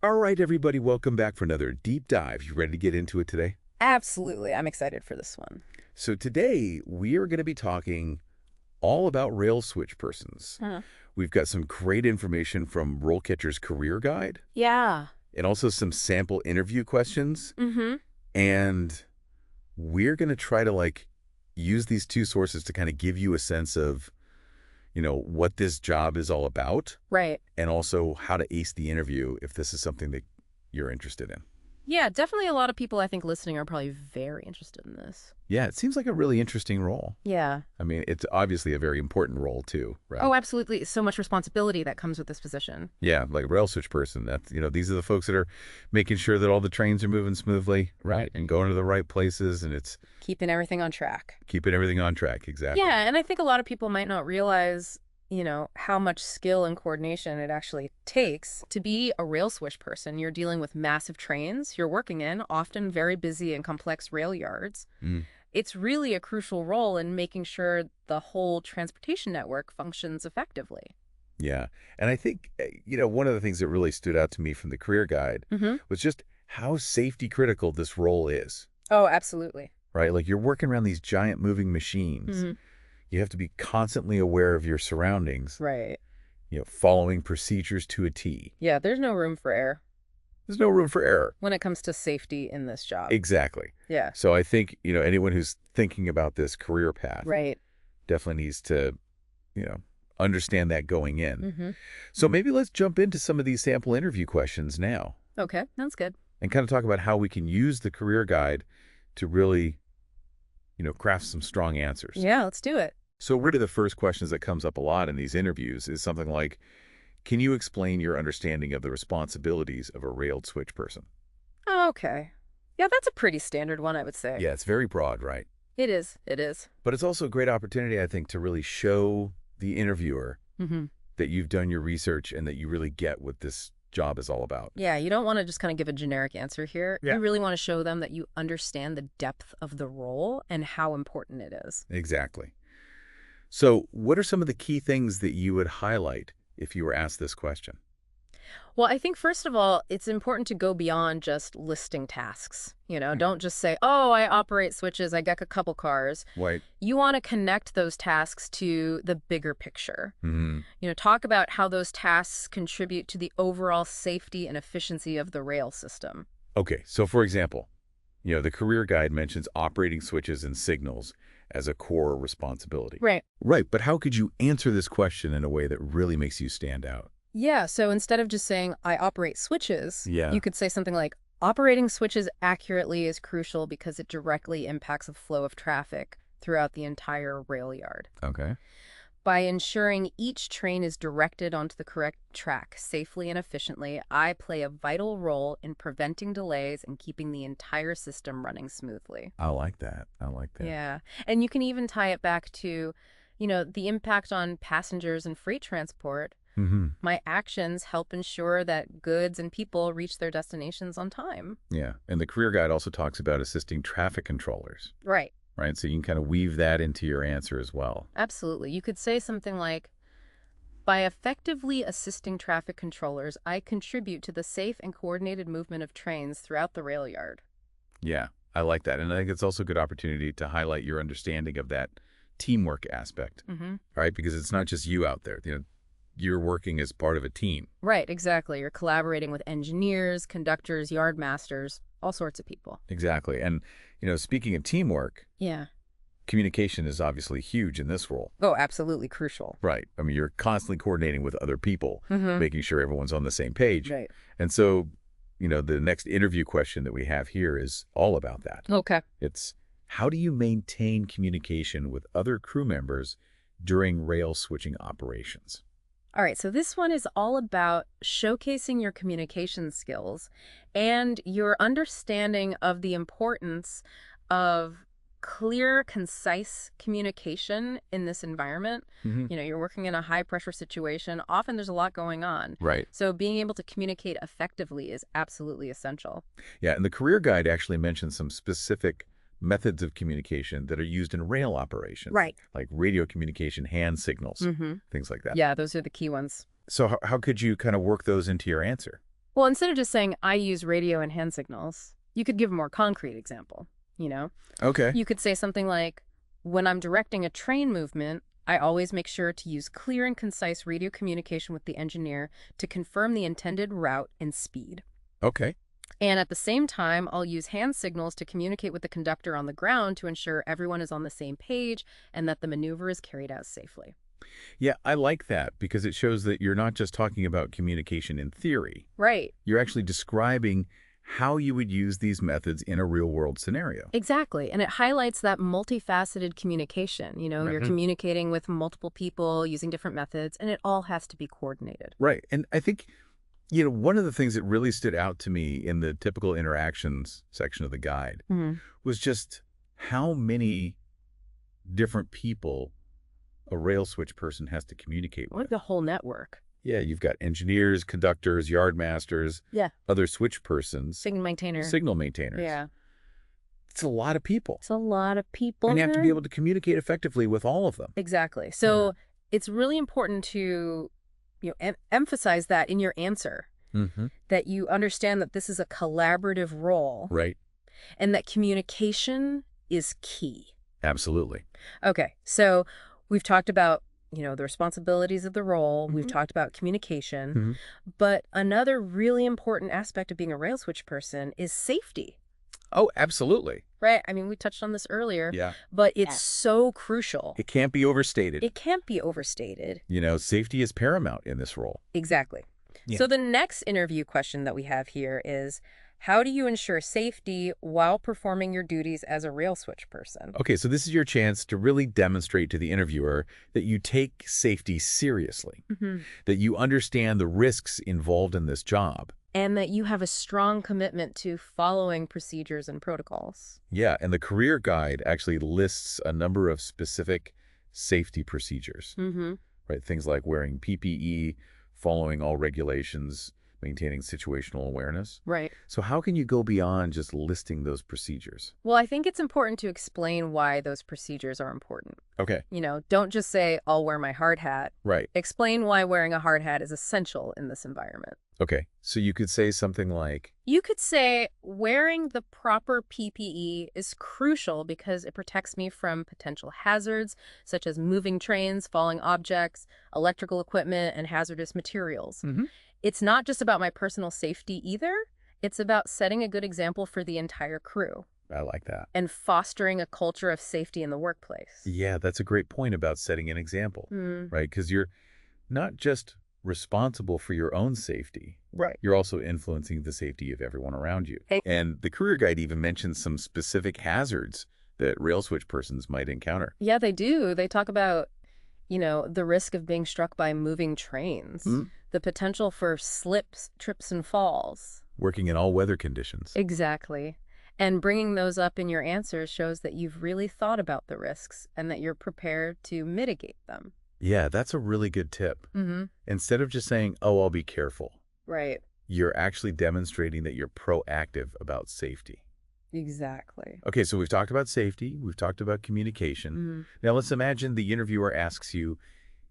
All right, everybody, welcome back for another deep dive. You ready to get into it today? Absolutely. I'm excited for this one. So today we are going to be talking all about Rail Switchpersons. Huh. We've got some great information from RoleCatcher's Career Guide Yeah. and also some sample interview questions. Mm-hmm. And we're going to try to use these two sources to kind of give you a sense of, what this job is all about Right. and also how to ace the interview if this is something that you're interested in. Yeah, definitely a lot of people I think listening are probably very interested in this. Yeah, it seems like a really interesting role. Yeah. I mean, it's obviously a very important role too, right? Oh, absolutely. So much responsibility that comes with this position. Yeah, like rail switch person. That's, these are the folks that are making sure that all the trains are moving smoothly, right? And going to the right places, and it's Keeping everything on track. keeping everything on track. Exactly. Yeah, and I think a lot of people might not realize, how much skill and coordination it actually takes to be a rail switch person. You're dealing with massive trains you're working in, often very busy and complex rail yards. Mm, It's really a crucial role in making sure the whole transportation network functions effectively. yeah. And I think, one of the things that really stood out to me from the career guide Mm-hmm. was just how safety critical this role is, Oh, absolutely. right? Like you're working around these giant moving machines. Hmm. You have to be constantly aware of your surroundings, Right. following procedures to a T. Yeah, there's no room for error There's no room for error. when it comes to safety in this job. Exactly. Yeah. So I think, anyone who's thinking about this career path Right. definitely needs to, understand that going in. Mm-hmm. So maybe let's jump into some of these sample interview questions now Okay, that's good. and kind of talk about how we can use the career guide to really, craft some strong answers. Yeah, let's do it. So one of the first questions that comes up a lot in these interviews is something like, can you explain your understanding of the responsibilities of a railed switch person? Okay. Yeah, that's a pretty standard one, I would say. Yeah, it's very broad, right? It is. It is. But it's also a great opportunity, I think, to really show the interviewer Mm-hmm. that you've done your research and that you really get what this job is all about. Yeah, you don't want to just kind of give a generic answer here. Yeah. You really want to show them that you understand the depth of the role and how important it is. Exactly. So what are some of the key things that you would highlight if you were asked this question? Well, I think first of all, it's important to go beyond just listing tasks. Don't just say, oh, I operate switches, I get a couple cars. Right. You want to connect those tasks to the bigger picture. Hmm. Talk about how those tasks contribute to the overall safety and efficiency of the rail system. Okay. So for example, the career guide mentions operating switches and signals as a core responsibility. Right. Right. But how could you answer this question in a way that really makes you stand out? Yeah, so instead of just saying, I operate switches, Yeah. you could say something like, operating switches accurately is crucial because it directly impacts the flow of traffic throughout the entire rail yard. Okay. By ensuring each train is directed onto the correct track safely and efficiently, I play a vital role in preventing delays and keeping the entire system running smoothly. I like that. I like that. Yeah, and you can even tie it back to, the impact on passengers and freight transport. Hmm. My actions help ensure that goods and people reach their destinations on time. Yeah. And the career guide also talks about assisting traffic controllers, Right. right? So you can kind of weave that into your answer as well. Absolutely. You could say something like, by effectively assisting traffic controllers, I contribute to the safe and coordinated movement of trains throughout the rail yard. Yeah, I like that. And I think it's also a good opportunity to highlight your understanding of that teamwork aspect, Mm-hmm. right? Because it's not just you out there. You're working as part of a team. Right, exactly. You're collaborating with engineers, conductors, yard masters, all sorts of people. Exactly. And, speaking of teamwork, Yeah. communication is obviously huge in this role. Oh, absolutely crucial. Right. I mean, you're constantly coordinating with other people, Mm-hmm. making sure everyone's on the same page. Right. And so, the next interview question that we have here is all about that. Okay. It's how do you maintain communication with other crew members during rail switching operations? All right, so this one is all about showcasing your communication skills and your understanding of the importance of clear, concise communication in this environment. Hmm. You're working in a high pressure situation. Often there's a lot going on. Right. So being able to communicate effectively is absolutely essential. Yeah, and the career guide actually mentions some specific methods of communication that are used in rail operations. Right. Like radio communication, hand signals, Mm-hmm. things like that. Yeah, those are the key ones. So how could you kind of work those into your answer? Well, instead of just saying, I use radio and hand signals, you could give a more concrete example, you know? Okay. You could say something like, when I'm directing a train movement, I always make sure to use clear and concise radio communication with the engineer to confirm the intended route and speed. Okay. And at the same time, I'll use hand signals to communicate with the conductor on the ground to ensure everyone is on the same page and that the maneuver is carried out safely. Yeah, I like that because it shows that you're not just talking about communication in theory. Right. You're actually describing how you would use these methods in a real-world scenario. Exactly. And it highlights that multifaceted communication. You know, you're communicating with multiple people using different methods, and it all has to be coordinated. Right. And I think, one of the things that really stood out to me in the typical interactions section of the guide was just how many different people a rail switch person has to communicate with. Like the whole network. Yeah, you've got engineers, conductors, yard masters, other switch persons, Signal maintainers. signal maintainers. Yeah. It's a lot of people. It's a lot of people. And you have to be able to communicate effectively with all of them. Exactly. So it's really important to emphasize that in your answer, that you understand that this is a collaborative role. Right. And that communication is key. Absolutely. Okay. So we've talked about the responsibilities of the role. We've talked about communication. But another really important aspect of being a rail switch person is safety. Oh, absolutely. Right? I mean, we touched on this earlier. Yeah. But it's so crucial. It can't be overstated. It can't be overstated. Safety is paramount in this role. Exactly. Yeah. So the next interview question that we have here is, how do you ensure safety while performing your duties as a rail switch person? Okay, so this is your chance to really demonstrate to the interviewer that you take safety seriously, that you understand the risks involved in this job. And that you have a strong commitment to following procedures and protocols. Yeah, and the career guide actually lists a number of specific safety procedures, right? Things like wearing PPE, following all regulations, maintaining situational awareness. Right. So how can you go beyond just listing those procedures? Well, I think it's important to explain why those procedures are important. Okay. Don't just say, I'll wear my hard hat. Right. Explain why wearing a hard hat is essential in this environment. Okay. So you could say something like, you could say wearing the proper PPE is crucial because it protects me from potential hazards such as moving trains, falling objects, electrical equipment, and hazardous materials. It's not just about my personal safety either. It's about setting a good example for the entire crew. I like that. And fostering a culture of safety in the workplace. Yeah, that's a great point about setting an example, right? Because you're not just responsible for your own safety. Right. You're also influencing the safety of everyone around you. And the career guide even mentions some specific hazards that rail switch persons might encounter. Yeah, they do. They talk about, the risk of being struck by moving trains, the potential for slips, trips, and falls. Working in all weather conditions. Exactly. And bringing those up in your answers shows that you've really thought about the risks and that you're prepared to mitigate them. Yeah, that's a really good tip. Instead of just saying, oh, I'll be careful. Right. You're actually demonstrating that you're proactive about safety. Exactly. Okay, so we've talked about safety. We've talked about communication. Now let's imagine the interviewer asks you,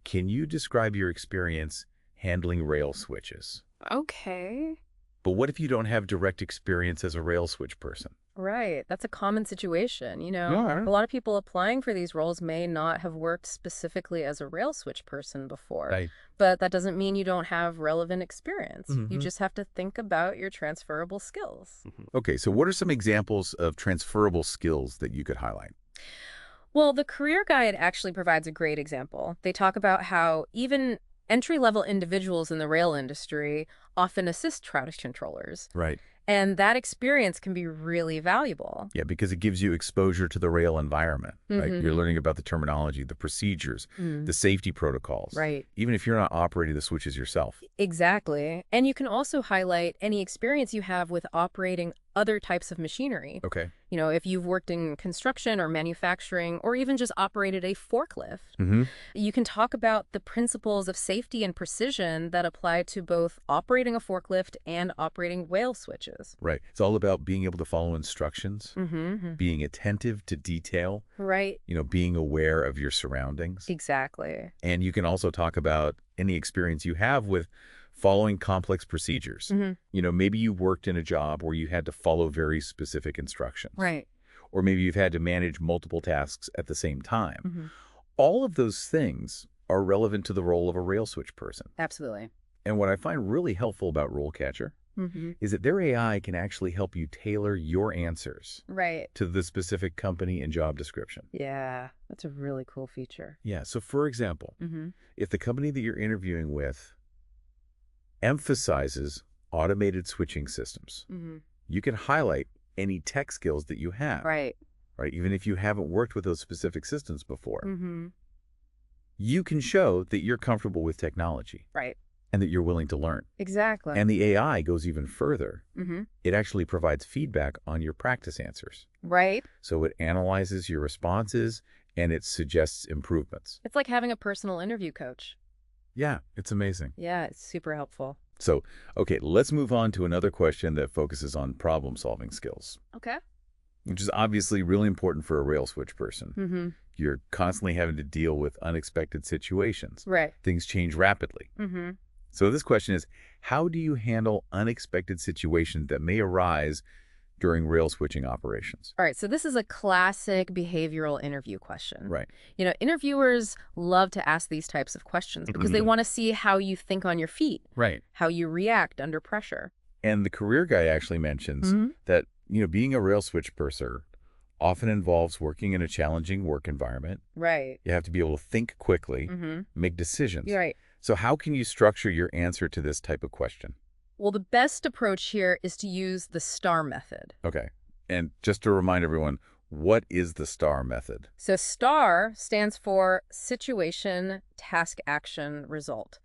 can you describe your experience handling rail switches? Okay. But what if you don't have direct experience as a rail switch person? Right. That's a common situation. Yeah. A lot of people applying for these roles may not have worked specifically as a rail switch person before. Right. But that doesn't mean you don't have relevant experience. You just have to think about your transferable skills. Okay, so what are some examples of transferable skills that you could highlight? Well, the career guide actually provides a great example. They talk about how even entry-level individuals in the rail industry often assist track controllers. Right. And that experience can be really valuable. Yeah, because it gives you exposure to the rail environment, right? You're learning about the terminology, the procedures, the safety protocols. Right. Even if you're not operating the switches yourself. Exactly. And you can also highlight any experience you have with operating other types of machinery. Okay. If you've worked in construction or manufacturing or even just operated a forklift, you can talk about the principles of safety and precision that apply to both operating a forklift and operating rail switches. Right. It's all about being able to follow instructions, being attentive to detail, Right. Being aware of your surroundings. Exactly. And you can also talk about any experience you have with following complex procedures. Maybe you worked in a job where you had to follow very specific instructions. Right. Or maybe you've had to manage multiple tasks at the same time. All of those things are relevant to the role of a rail switch person. Absolutely. And what I find really helpful about RoleCatcher is that their AI can actually help you tailor your answers Right. to the specific company and job description. Yeah, that's a really cool feature. Yeah, so for example, if the company that you're interviewing with emphasizes automated switching systems, you can highlight any tech skills that you have. Right. Even if you haven't worked with those specific systems before. You can show that you're comfortable with technology. Right. And that you're willing to learn. Exactly. And the AI goes even further. It actually provides feedback on your practice answers. Right. So it analyzes your responses and it suggests improvements. It's like having a personal interview coach. Yeah, it's amazing. Yeah, it's super helpful. So, okay, let's move on to another question that focuses on problem-solving skills. Okay. Which is obviously really important for a rail switch person. You're constantly having to deal with unexpected situations. Right. Things change rapidly. So this question is, how do you handle unexpected situations that may arise during rail switching operations? All right, so this is a classic behavioral interview question. Right. Interviewers love to ask these types of questions because they want to see how you think on your feet. Right. How you react under pressure. And the career guide actually mentions that, being a rail switch purser often involves working in a challenging work environment. Right. You have to be able to think quickly, make decisions. Right. So how can you structure your answer to this type of question? Well, the best approach here is to use the STAR method. Okay. And just to remind everyone, what is the STAR method? So STAR stands for Situation, Task, Action, Result.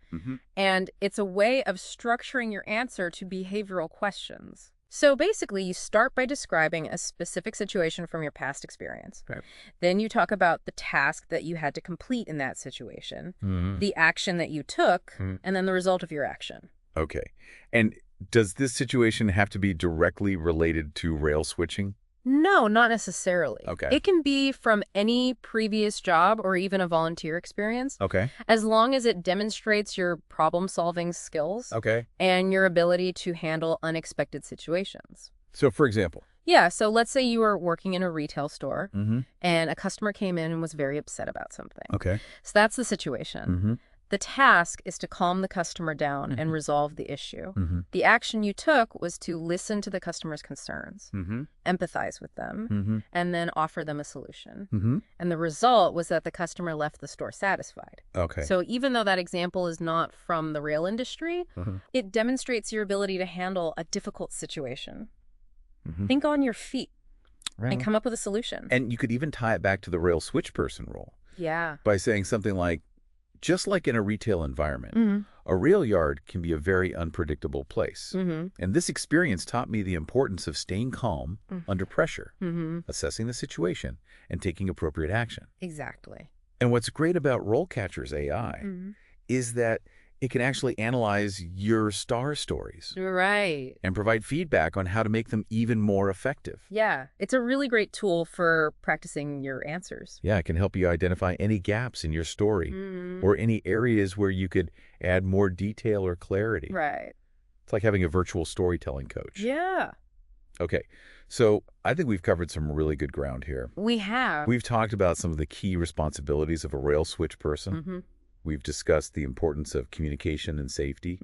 And it's a way of structuring your answer to behavioral questions. So basically, you start by describing a specific situation from your past experience. Right. Then you talk about the task that you had to complete in that situation, the action that you took, and then the result of your action. Okay. And does this situation have to be directly related to rail switching? No, not necessarily. Okay. It can be from any previous job or even a volunteer experience. Okay. As long as it demonstrates your problem-solving skills Okay. and your ability to handle unexpected situations. So, for example? Yeah, so let's say you were working in a retail store and a customer came in and was very upset about something. Okay. So that's the situation. The task is to calm the customer down and resolve the issue. The action you took was to listen to the customer's concerns, empathize with them, and then offer them a solution. And the result was that the customer left the store satisfied. Okay. So even though that example is not from the rail industry, it demonstrates your ability to handle a difficult situation. Think on your feet and come up with a solution. And you could even tie it back to the rail switch person role. Yeah. By saying something like, just like in a retail environment, a rail yard can be a very unpredictable place. And this experience taught me the importance of staying calm under pressure, assessing the situation, and taking appropriate action. Exactly. And what's great about RoleCatcher's AI is that it can actually analyze your STAR stories. Right. And provide feedback on how to make them even more effective. Yeah, it's a really great tool for practicing your answers. Yeah, it can help you identify any gaps in your story or any areas where you could add more detail or clarity. Right. It's like having a virtual storytelling coach. Yeah. Okay, so I think we've covered some really good ground here. We have. We've talked about some of the key responsibilities of a rail switch person. We've discussed the importance of communication and safety.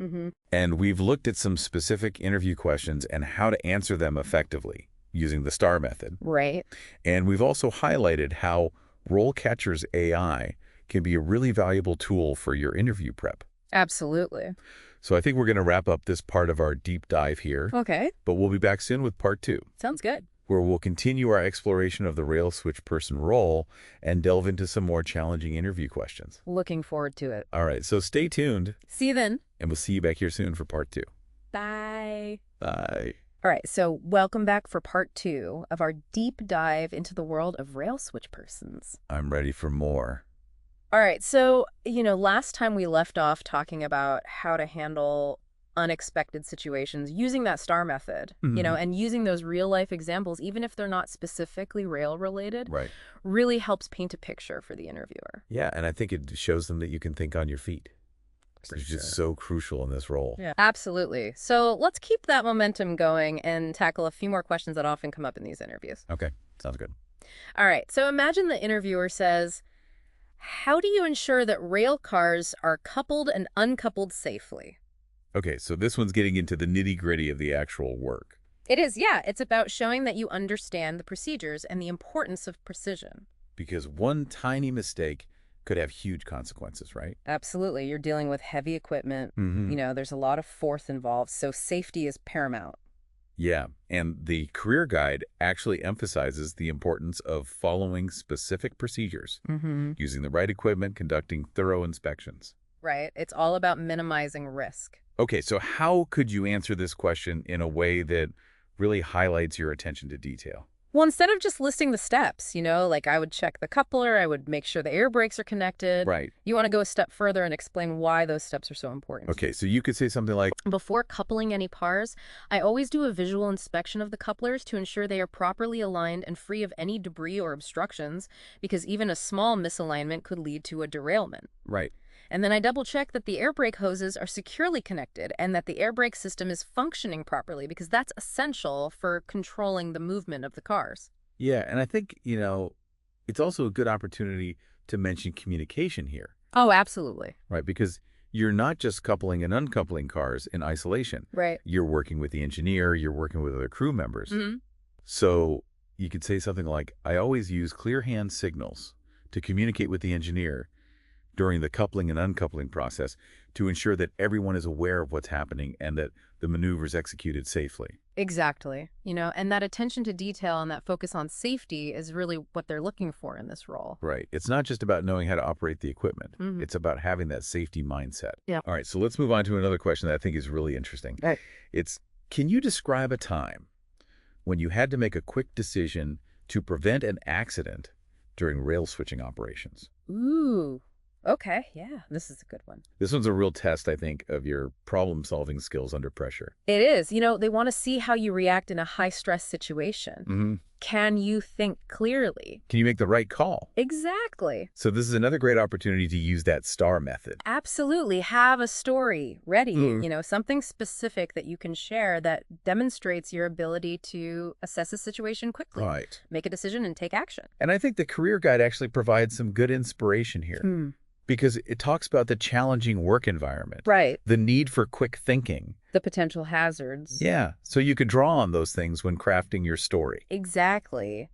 And we've looked at some specific interview questions and how to answer them effectively using the STAR method. Right. And we've also highlighted how RoleCatcher's AI can be a really valuable tool for your interview prep. Absolutely. So I think we're going to wrap up this part of our deep dive here. Okay. But we'll be back soon with part 2. Sounds good. Where we'll continue our exploration of the rail switch person role and delve into some more challenging interview questions. Looking forward to it. All right, so stay tuned. See you then. And we'll see you back here soon for part 2. Bye. Bye. All right, so welcome back for part 2 of our deep dive into the world of rail switchpersons. I'm ready for more. All right, so, last time we left off talking about how to handle unexpected situations using that STAR method, and using those real-life examples, even if they're not specifically rail-related, Right. really helps paint a picture for the interviewer. Yeah, and I think it shows them that you can think on your feet. It's just so crucial in this role. Yeah, absolutely. So let's keep that momentum going and tackle a few more questions that often come up in these interviews. Okay, sounds good. All right, so imagine the interviewer says, how do you ensure that rail cars are coupled and uncoupled safely? Okay, so this one's getting into the nitty-gritty of the actual work. It is, yeah. It's about showing that you understand the procedures and the importance of precision. Because one tiny mistake could have huge consequences, right? Absolutely. You're dealing with heavy equipment. There's a lot of force involved, so safety is paramount. Yeah, and the career guide actually emphasizes the importance of following specific procedures, using the right equipment, conducting thorough inspections. Right. It's all about minimizing risk. Okay, so how could you answer this question in a way that really highlights your attention to detail? Well, instead of just listing the steps, like I would check the coupler, I would make sure the air brakes are connected. Right. You want to go a step further and explain why those steps are so important. Okay, so you could say something like, before coupling any cars, I always do a visual inspection of the couplers to ensure they are properly aligned and free of any debris or obstructions, because even a small misalignment could lead to a derailment. right. And then I double-check that the air brake hoses are securely connected and that the air brake system is functioning properly, because that's essential for controlling the movement of the cars. Yeah, and I think, it's also a good opportunity to mention communication here, Oh, absolutely. right? Because you're not just coupling and uncoupling cars in isolation. Right. You're working with the engineer, you're working with other crew members. Mm-hmm. So you could say something like, I always use clear hand signals to communicate with the engineer during the coupling and uncoupling process to ensure that everyone is aware of what's happening and that the maneuver is executed safely. Exactly. And that attention to detail and that focus on safety is really what they're looking for in this role. Right. It's not just about knowing how to operate the equipment. It's about having that safety mindset. Yeah. All right, so let's move on to another question that I think is really interesting. Right. It's, can you describe a time when you had to make a quick decision to prevent an accident during rail switching operations? Ooh. Okay, yeah, this is a good one. This one's a real test, I think, of your problem-solving skills under pressure. It is. They want to see how you react in a high-stress situation. Can you think clearly? Can you make the right call? Exactly. So this is another great opportunity to use that STAR method. Absolutely. Have a story ready, something specific that you can share that demonstrates your ability to assess a situation quickly. Right. Make a decision and take action. And I think the career guide actually provides some good inspiration here. Because it talks about the challenging work environment. Right. The need for quick thinking. The potential hazards. Yeah, so you could draw on those things when crafting your story. Exactly.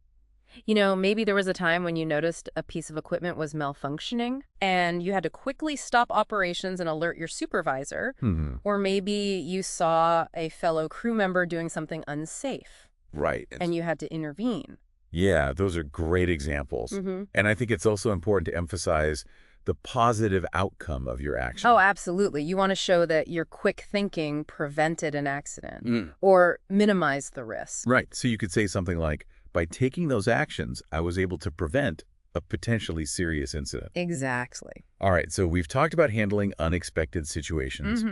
Maybe there was a time when you noticed a piece of equipment was malfunctioning and you had to quickly stop operations and alert your supervisor. Or maybe you saw a fellow crew member doing something unsafe. Right. And you had to intervene. Yeah, those are great examples. And I think it's also important to emphasize the positive outcome of your action. Oh, absolutely. You want to show that your quick thinking prevented an accident or minimized the risk. Right. So you could say something like, by taking those actions, I was able to prevent a potentially serious incident. Exactly. All right. So we've talked about handling unexpected situations,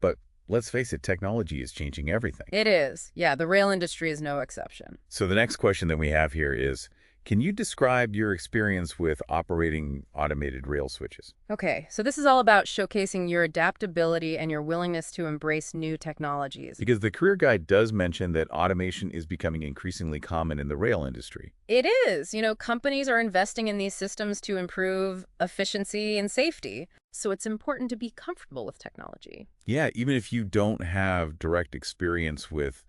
but let's face it, technology is changing everything. It is. Yeah, the rail industry is no exception. So the next question that we have here is, can you describe your experience with operating automated rail switches? Okay, so this is all about showcasing your adaptability and your willingness to embrace new technologies. Because the career guide does mention that automation is becoming increasingly common in the rail industry. It is. Companies are investing in these systems to improve efficiency and safety. So it's important to be comfortable with technology. Yeah, even if you don't have direct experience with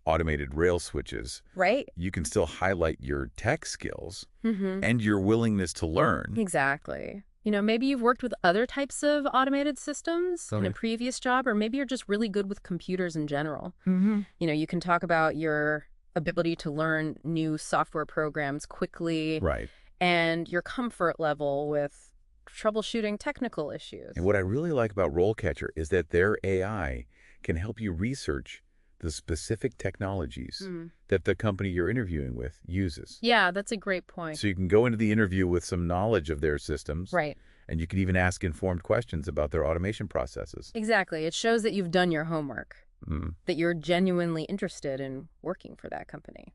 automated rail switches, right? You can still highlight your tech skills and your willingness to learn. Exactly. Maybe you've worked with other types of automated systems in a previous job, or maybe you're just really good with computers in general. You can talk about your ability to learn new software programs quickly. Right. And your comfort level with troubleshooting technical issues. And what I really like about RoleCatcher is that their AI can help you research the specific technologies that the company you're interviewing with uses. Yeah, that's a great point. So you can go into the interview with some knowledge of their systems. Right. And you can even ask informed questions about their automation processes. Exactly. It shows that you've done your homework, that you're genuinely interested in working for that company.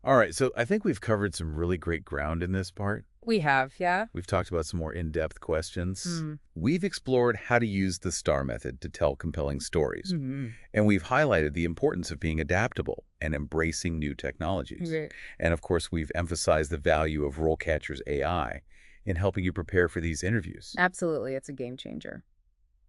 All right, so I think we've covered some really great ground in this part. We have, yeah. We've talked about some more in-depth questions. Mm. We've explored how to use the STAR method to tell compelling stories. Mm-hmm. And we've highlighted the importance of being adaptable and embracing new technologies. Right. And of course, we've emphasized the value of RoleCatcher's AI in helping you prepare for these interviews. Absolutely. It's a game changer.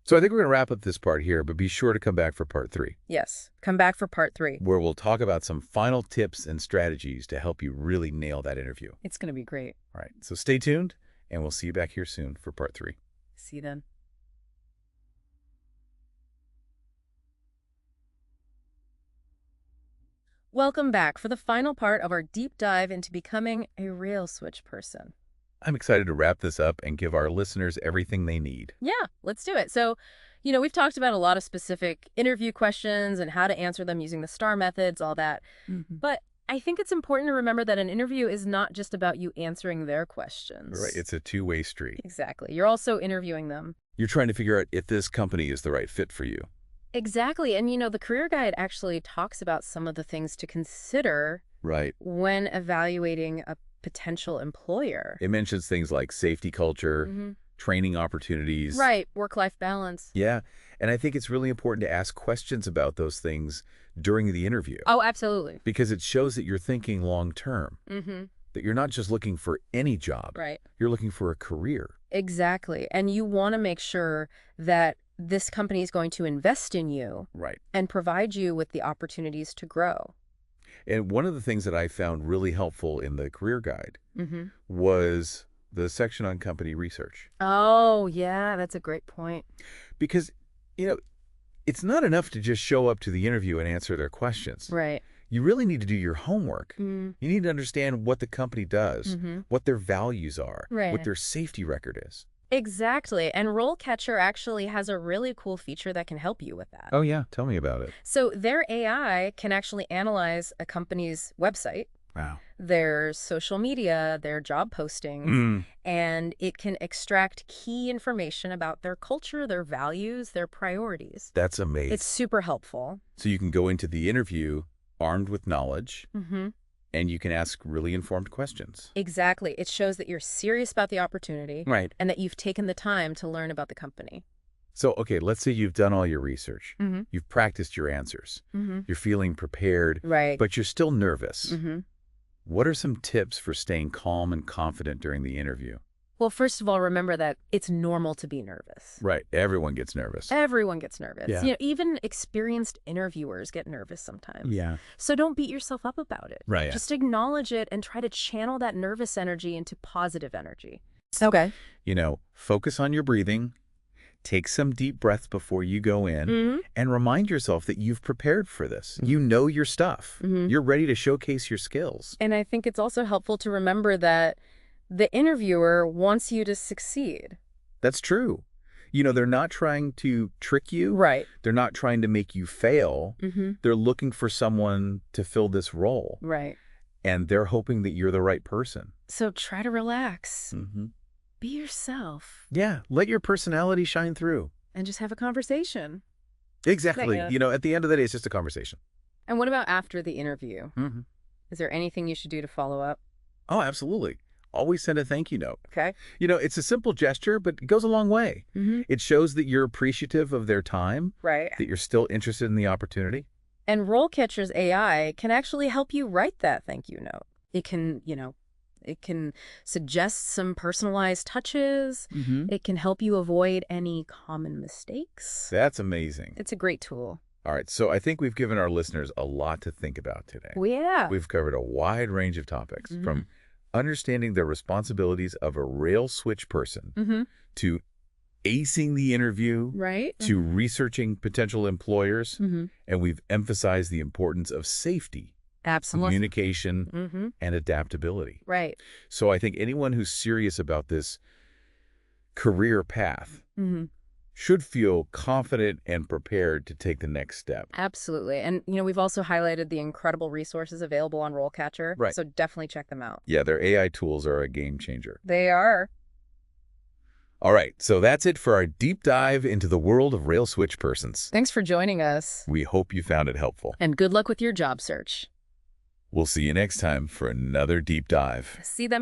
So I think we're going to wrap up this part here, but be sure to come back for part 3. Yes. Come back for part 3. Where we'll talk about some final tips and strategies to help you really nail that interview. It's going to be great. All right, so stay tuned, and we'll see you back here soon for part 3. See you then. Welcome back for the final part of our deep dive into becoming a rail switch person. I'm excited to wrap this up and give our listeners everything they need. Yeah, let's do it. So, we've talked about a lot of specific interview questions and how to answer them using the STAR methods, all that. Mm-hmm. But I think it's important to remember that an interview is not just about you answering their questions. Right, it's a two-way street. Exactly. You're also interviewing them. You're trying to figure out if this company is the right fit for you. Exactly. And, the career guide actually talks about some of the things to consider when evaluating a potential employer. It mentions things like safety culture, training opportunities. Right, work-life balance. Yeah, and I think it's really important to ask questions about those things during the interview. Oh, absolutely. Because it shows that you're thinking long-term, that you're not just looking for any job. Right. You're looking for a career. Exactly, and you want to make sure that this company is going to invest in you and provide you with the opportunities to grow. And one of the things that I found really helpful in the career guide was the section on company research. Oh, yeah, that's a great point. Because, it's not enough to just show up to the interview and answer their questions. Right. You really need to do your homework. You need to understand what the company does, what their values are, what their safety record is. Exactly. And RoleCatcher actually has a really cool feature that can help you with that. Oh, yeah. Tell me about it. So their AI can actually analyze a company's website, their social media, their job postings, and it can extract key information about their culture, their values, their priorities. That's amazing. It's super helpful. So you can go into the interview armed with knowledge. And you can ask really informed questions. Exactly. It shows that you're serious about the opportunity. Right. And that you've taken the time to learn about the company. So, okay, let's say you've done all your research. You've practiced your answers. You're feeling prepared. Right. But you're still nervous. What are some tips for staying calm and confident during the interview? Well, first of all, remember that it's normal to be nervous. Right. Everyone gets nervous. Everyone gets nervous. Yeah. Even experienced interviewers get nervous sometimes. Yeah. So don't beat yourself up about it. Right. Just acknowledge it and try to channel that nervous energy into positive energy. Okay. Focus on your breathing. Take some deep breaths before you go in and remind yourself that you've prepared for this. You know your stuff. You're ready to showcase your skills. And I think it's also helpful to remember that the interviewer wants you to succeed. That's true. They're not trying to trick you. Right. They're not trying to make you fail. They're looking for someone to fill this role. Right. And they're hoping that you're the right person. So try to relax. Be yourself. Yeah. Let your personality shine through. And just have a conversation. Exactly. At the end of the day, it's just a conversation. And what about after the interview? Is there anything you should do to follow up? Oh, absolutely. Always send a thank you note. Okay. It's a simple gesture, but it goes a long way. It shows that you're appreciative of their time. Right. That you're still interested in the opportunity. And RoleCatcher's AI can actually help you write that thank you note. It can, it can suggest some personalized touches. It can help you avoid any common mistakes. That's amazing. It's a great tool. All right, so I think we've given our listeners a lot to think about today. Well, yeah. We've covered a wide range of topics, from understanding the responsibilities of a rail switch person to acing the interview, to researching potential employers, and we've emphasized the importance of safety, communication, and adaptability. Right. So I think anyone who's serious about this career path should feel confident and prepared to take the next step. Absolutely. And, we've also highlighted the incredible resources available on RoleCatcher. Right. So definitely check them out. Yeah, their AI tools are a game changer. They are. All right, so that's it for our deep dive into the world of Rail Switchpersons. Thanks for joining us. We hope you found it helpful. And good luck with your job search. We'll see you next time for another deep dive. See them.